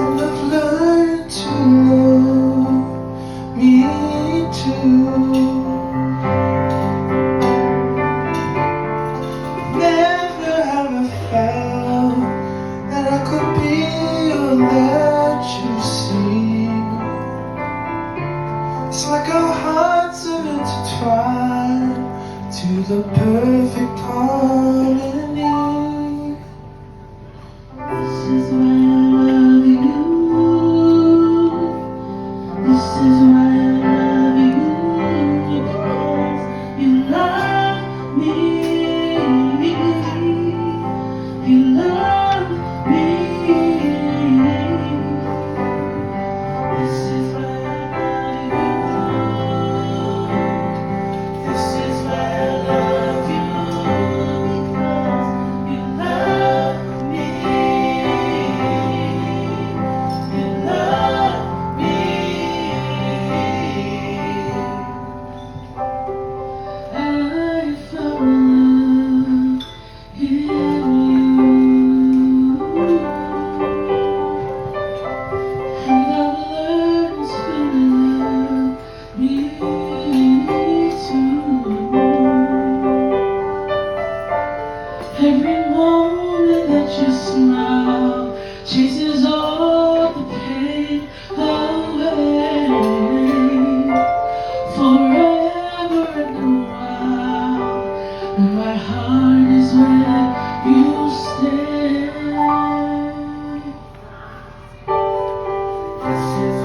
And I've learned to love me too. Never have I felt that I could be all that you see. It's like our hearts are intertwined to the perfect harmony. This is why I love you. This is why I love you. Because you love me. You love me. This is why I love you. This is why I love you. Because you love me. You love me. I found love in you, and I've learned to love me too. Every moment that you smile chases all the pain away. Forever and a while, and my heart is where you stay. This is